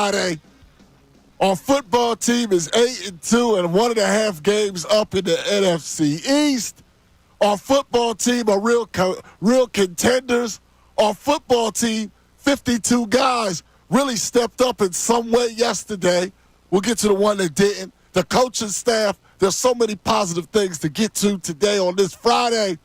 Friday. Our football team is 8-2 and 1.5 games up in the NFC East. Our football team are real contenders. Our football team, 52 guys, really stepped up in some way yesterday. We'll get to the one that didn't. The coaching staff, there's so many positive things to get to today on this Friday.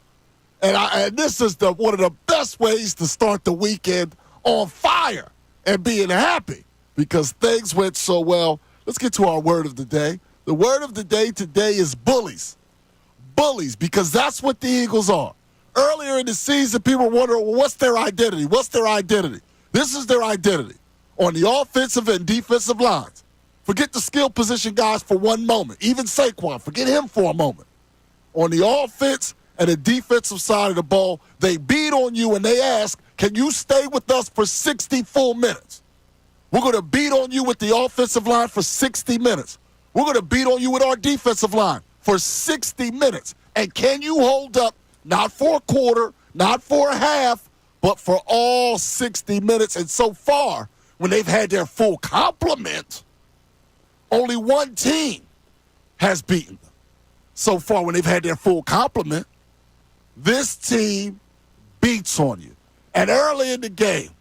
And this is one of the best ways to start the weekend on fire and being happy because things went so well. Let's get to our word of the day. The word of the day today is bullies. Bullies, because that's what the Eagles are. Earlier in the season, people were wondering, well, what's their identity? What's their identity? This is their identity on the offensive and defensive lines. Forget the skill position guys for one moment. Even Saquon, forget him for a moment. On the offense and the defensive side of the ball, they beat on you and they ask, can you stay with us for 60 full minutes? We're going to beat on you with the offensive line for 60 minutes. We're going to beat on you with our defensive line for 60 minutes. And can you hold up, not for a quarter, not for a half, but for all 60 minutes? And so far, when they've had their full complement, only one team has beaten them. So far, when they've had their full complement, this team beats on you. And early in the game,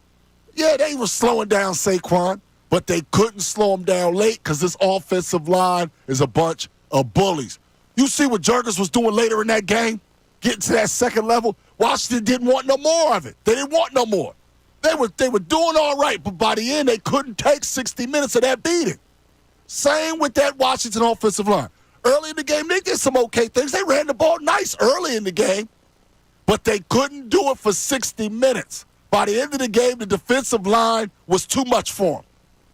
yeah, they were slowing down Saquon, but they couldn't slow him down late because this offensive line is a bunch of bullies. You see what Jurgens was doing later in that game? Getting to that second level? Washington didn't want no more of it. They didn't want no more. They were doing all right, but by the end, they couldn't take 60 minutes of that beating. Same with that Washington offensive line. Early in the game, they did some okay things. They ran the ball nice early in the game, but they couldn't do it for 60 minutes. By the end of the game, the defensive line was too much for him.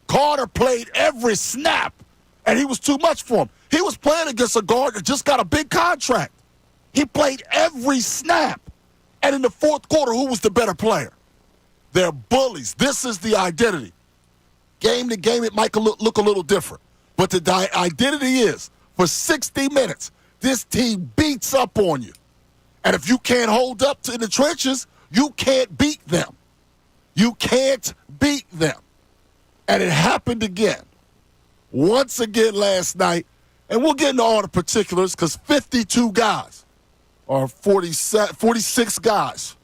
Carter played every snap, and he was too much for him. He was playing against a guard that just got a big contract. He played every snap. And in the fourth quarter, who was the better player? They're bullies. This is the identity. Game to game, it might look a little different. But the identity is, for 60 minutes, this team beats up on you. And if you can't hold up in the trenches, you can't beat them. You can't beat them. And it happened again. Once again last night. And we'll get into all the particulars because 52 guys or 46 guys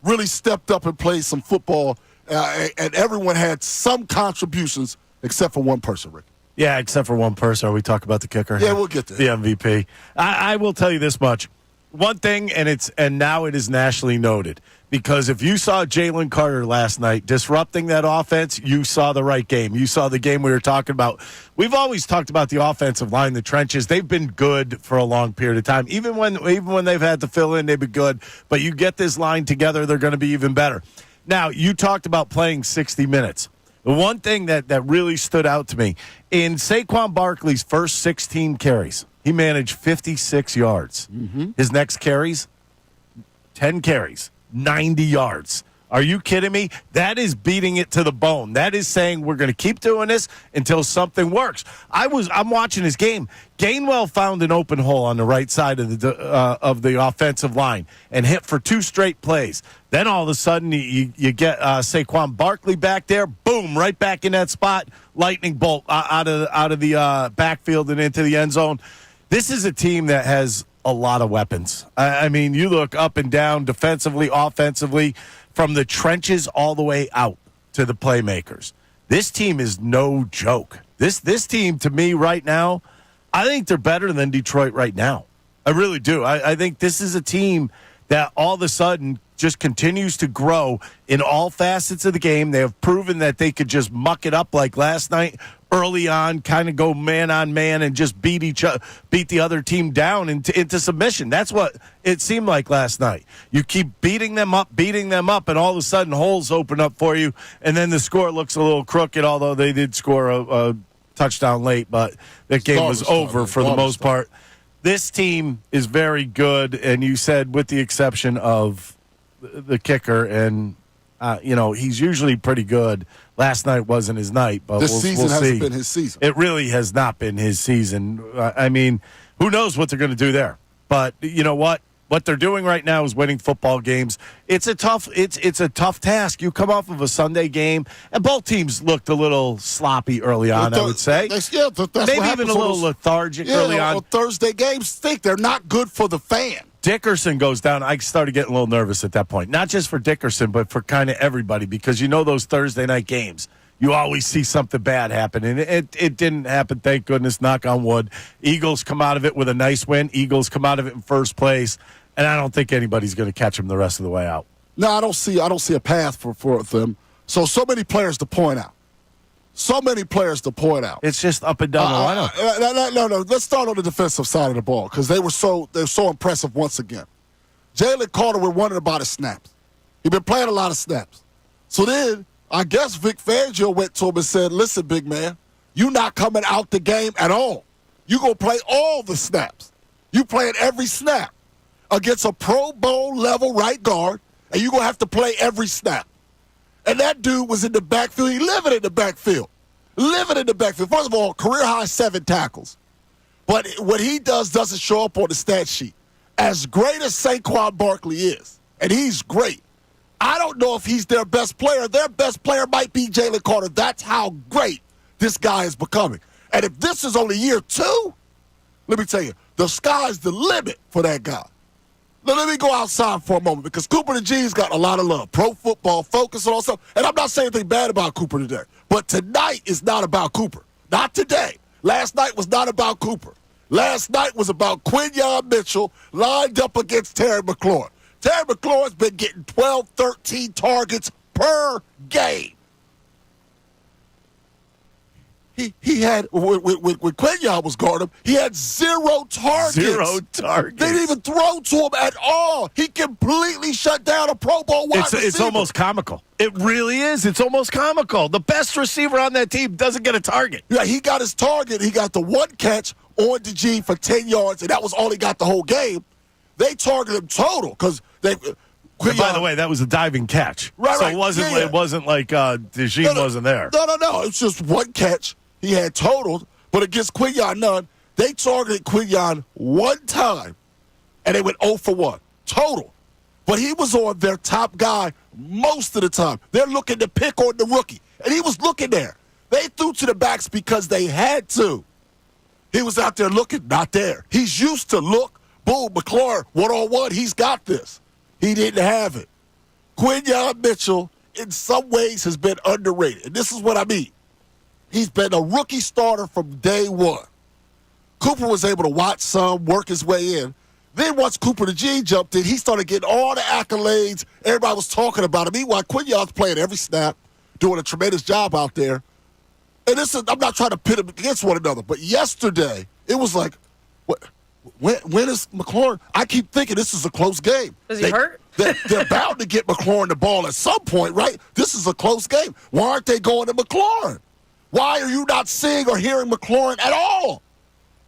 really stepped up and played some football. And everyone had some contributions except for one person, Rick. Yeah, except for one person. Are we talking about the kicker? Yeah, we'll get there. The MVP. I will tell you this much. One thing, and now it is nationally noted, because if you saw Jalen Carter last night disrupting that offense, you saw the right game. You saw the game we were talking about. We've always talked about the offensive line, the trenches. They've been good for a long period of time. Even when they've had to fill in, they've been good. But you get this line together, they're going to be even better. Now, you talked about playing 60 minutes. The one thing that really stood out to me, in Saquon Barkley's first 16 carries, he managed 56 yards. Mm-hmm. His next carries, 10 carries, 90 yards. Are you kidding me? That is beating it to the bone. That is saying we're going to keep doing this until something works. I'm watching his game. Gainwell found an open hole on the right side of the offensive line and hit for 2 straight plays. Then all of a sudden you get Saquon Barkley back there. Boom, right back in that spot. Lightning bolt out of the backfield and into the end zone. This is a team that has a lot of weapons. I mean, you look up and down defensively, offensively, from the trenches all the way out to the playmakers. This team is no joke. This team, to me right now, I think they're better than Detroit right now. I really do. I think this is a team that all of a sudden just continues to grow in all facets of the game. They have proven that they could just muck it up like last night early on, kind of go man on man and just beat the other team down into submission. That's what it seemed like last night. You keep beating them up, and all of a sudden holes open up for you, and then the score looks a little crooked, although they did score a touchdown late, but that game was over for the most part. This team is very good, and you said with the exception of the kicker, and he's usually pretty good. Last night wasn't his night, but this season we'll hasn't see. been his season. It really has not been his season. I mean, who knows what they're going to do there? But you know what? What they're doing right now is winning football games. It's a tough task. You come off of a Sunday game, and both teams looked a little sloppy early on, I would say. That's Maybe what even a little lethargic early on. Thursday games stink. They're not good for the fan. Dickerson goes down. I started getting a little nervous at that point. Not just for Dickerson, but for kind of everybody, because those Thursday night games, you always see something bad happen. And it didn't happen, thank goodness, knock on wood. Eagles come out of it with a nice win. Eagles come out of it in first place. And I don't think anybody's going to catch them the rest of the way out. No, I don't see a path for them. So many players to point out. It's just up and down the lineup. No. Let's start on the defensive side of the ball because they're so impressive once again. Jalen Carter was wondering about his snaps. He's been playing a lot of snaps. So then I guess Vic Fangio went to him and said, "Listen, big man, you not coming out the game at all. You gonna play all the snaps. You playing every snap against a Pro Bowl level right guard, and you're going to have to play every snap." And that dude was in the backfield. He living in the backfield. First of all, career-high 7 tackles. But what he doesn't show up on the stat sheet. As great as Saquon Barkley is, and he's great, I don't know if he's their best player. Their best player might be Jalen Carter. That's how great this guy is becoming. And if this is only year 2, let me tell you, the sky's the limit for that guy. Now, let me go outside for a moment because Cooper the G's got a lot of love. Pro Football Focus and all stuff. And I'm not saying anything bad about Cooper today. But tonight is not about Cooper. Not today. Last night was not about Cooper. Last night was about Quinyon Mitchell lined up against Terry McLaurin. Terry McLaurin's been getting 12, 13 targets per game. He had, when Quinyon was guarding him, he had 0 targets. 0 targets. They didn't even throw to him at all. He completely shut down a Pro Bowl wide receiver. It's almost comical. It really is. It's almost comical. The best receiver on that team doesn't get a target. Yeah, he got his target. He got the one catch on the G for 10 yards, and that was all he got the whole game. They targeted him total because they – And by the way, that was a diving catch. Right. It wasn't like DeJean wasn't there. No. It's just one catch. He had totaled, but against Quinyon Nunn, they targeted Quinyon one time, and they went 0 for 1 total. But he was on their top guy most of the time. They're looking to pick on the rookie, and he was looking there. They threw to the backs because they had to. He was out there looking, not there. He's used to look, boom, McLaurin, one-on-one, he's got this. He didn't have it. Quinyon Mitchell, in some ways, has been underrated, and this is what I mean. He's been a rookie starter from day one. Cooper was able to watch some, work his way in. Then once Cooper the G jumped in, he started getting all the accolades. Everybody was talking about him. Meanwhile, Quinyon's playing every snap, doing a tremendous job out there. And I'm not trying to pit them against one another, but yesterday, it was like, when is McLaurin? I keep thinking this is a close game. Is he hurt? They're bound to get McLaurin the ball at some point, right? This is a close game. Why aren't they going to McLaurin? Why are you not seeing or hearing McLaurin at all?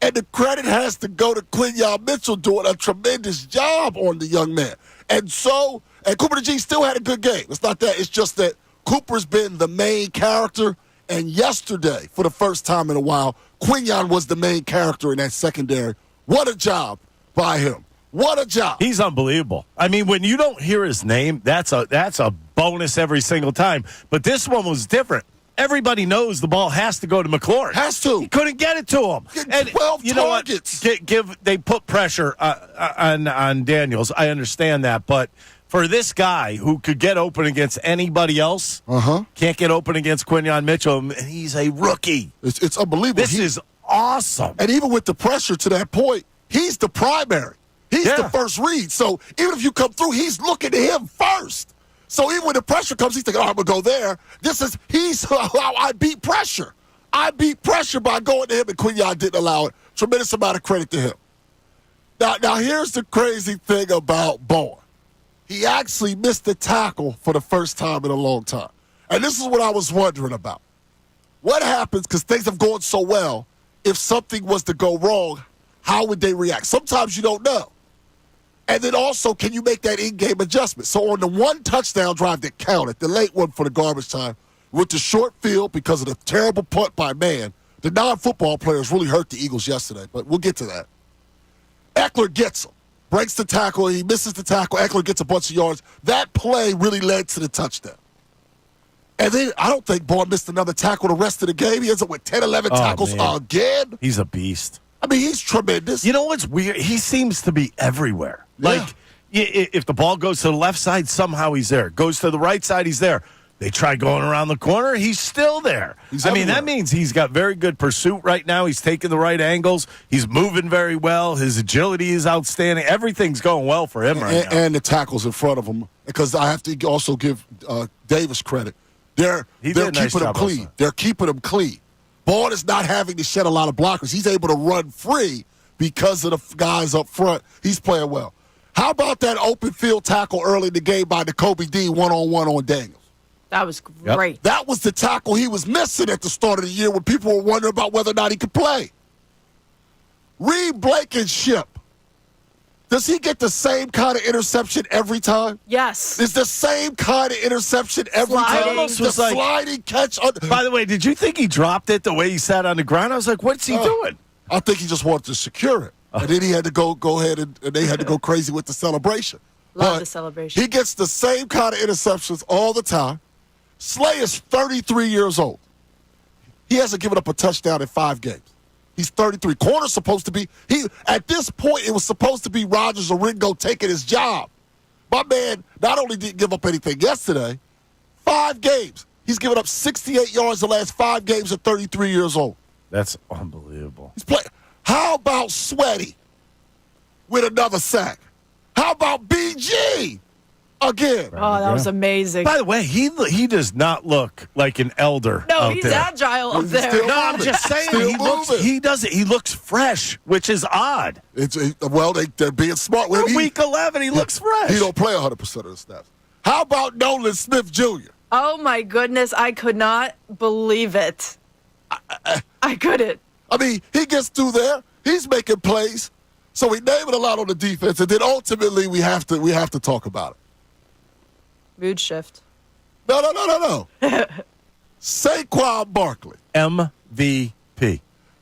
And the credit has to go to Quinyon Mitchell doing a tremendous job on the young man. And Cooper the G still had a good game. It's not that. It's just that Cooper's been the main character. And yesterday, for the first time in a while, Quinyon was the main character in that secondary. What a job by him. What a job. He's unbelievable. I mean, when you don't hear his name, that's a bonus every single time. But this one was different. Everybody knows the ball has to go to McLaurin. Has to. He couldn't get it to him. And 12 you targets. Know what? They put pressure on Daniels. I understand that. But for this guy who could get open against anybody else, can't get open against Quinyon Mitchell, and he's a rookie. It's unbelievable. This is awesome. And even with the pressure to that point, he's the primary. He's the first read. So even if you come through, he's looking to him first. So even when the pressure comes, he's thinking, I'm going to go there. He's how I beat pressure. I beat pressure by going to him, and Quinyon didn't allow it. Tremendous amount of credit to him. Now here's the crazy thing about Bowen. He actually missed the tackle for the first time in a long time. And this is what I was wondering about. What happens, because things have gone so well, if something was to go wrong, how would they react? Sometimes you don't know. And then also, can you make that in-game adjustment? So on the one touchdown drive that counted, the late one for the garbage time, with the short field because of the terrible punt by man, the non-football players really hurt the Eagles yesterday, but we'll get to that. Eckler gets him. breaks the tackle, he misses the tackle, Eckler gets a bunch of yards. That play really led to the touchdown. And then I don't think Bourne missed another tackle the rest of the game. He ends up with 10, 11 tackles again. He's a beast. I mean, he's tremendous. You know what's weird? He seems to be everywhere. Yeah. Like, if the ball goes to the left side, somehow he's there. Goes to the right side, he's there. They try going around the corner, he's still there. That means he's got very good pursuit right now. He's taking the right angles. He's moving very well. His agility is outstanding. Everything's going well for him right now. And the tackles in front of him, because I have to also give Davis credit. They're keeping him clean. Also. They're keeping him clean. Bourne is not having to shed a lot of blockers. He's able to run free because of the guys up front. He's playing well. How about that open field tackle early in the game by N'Kobe Dean one-on-one on Daniels? That was great. Yep. That was the tackle he was missing at the start of the year when people were wondering about whether or not he could play. Reed Blankenship. Does he get the same kind of interception every time? Yes. It's the same kind of interception every time. Almost was like, sliding catch. By the way, did you think he dropped it the way he sat on the ground? I was like, what's he doing? I think he just wanted to secure it. And then he had to go ahead and they had to go crazy with the celebration. Love the celebration. He gets the same kind of interceptions all the time. Slay is 33 years old. He hasn't given up a touchdown in 5 games. He's 33. Corner's supposed to be at this point, it was supposed to be Rodgers or Ringo taking his job. My man not only didn't give up anything yesterday, 5 games. He's given up 68 yards the last 5 games at 33 years old. That's unbelievable. He's playing. How about Sweaty with another sack? How about BG again? Oh, that was amazing. By the way, he does not look like an elder. No, out he's there. agile up there. still No, I'm moving. just saying Still he looks fresh, which is odd. They're being smart with him. Week 11, he looks fresh. He don't play 100% of the snaps. How about Nolan Smith Jr.? Oh, my goodness. I could not believe it. I couldn't. I mean, he gets through there. He's making plays. So we name it a lot on the defense, and then ultimately we have to talk about it. Mood shift. No. Saquon Barkley. MVP.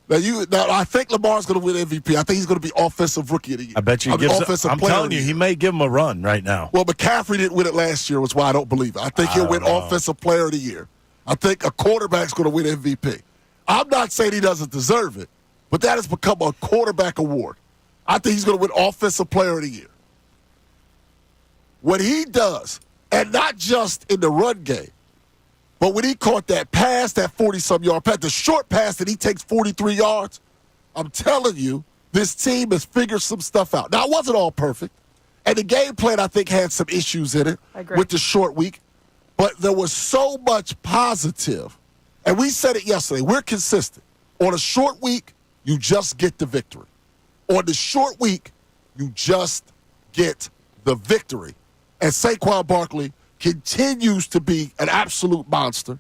Now I think Lamar's going to win MVP. I think he's going to be Offensive Rookie of the Year. I bet you Offensive I'm Player telling of the you, Year. he may give him a run right now. Well, McCaffrey didn't win it last year, which is why I don't believe it. I think he'll win Offensive Player of the Year. I think a quarterback's going to win MVP. I'm not saying he doesn't deserve it, but that has become a quarterback award. I think he's going to win Offensive Player of the Year. What he does, and not just in the run game, but when he caught that pass, that 40-some yard pass, the short pass that he takes 43 yards, I'm telling you, this team has figured some stuff out. Now, it wasn't all perfect, and the game plan, I think, had some issues in it with the short week, but there was so much positive. And we said it yesterday. We're consistent. On a short week, you just get the victory. On the short week, you just get the victory. And Saquon Barkley continues to be an absolute monster.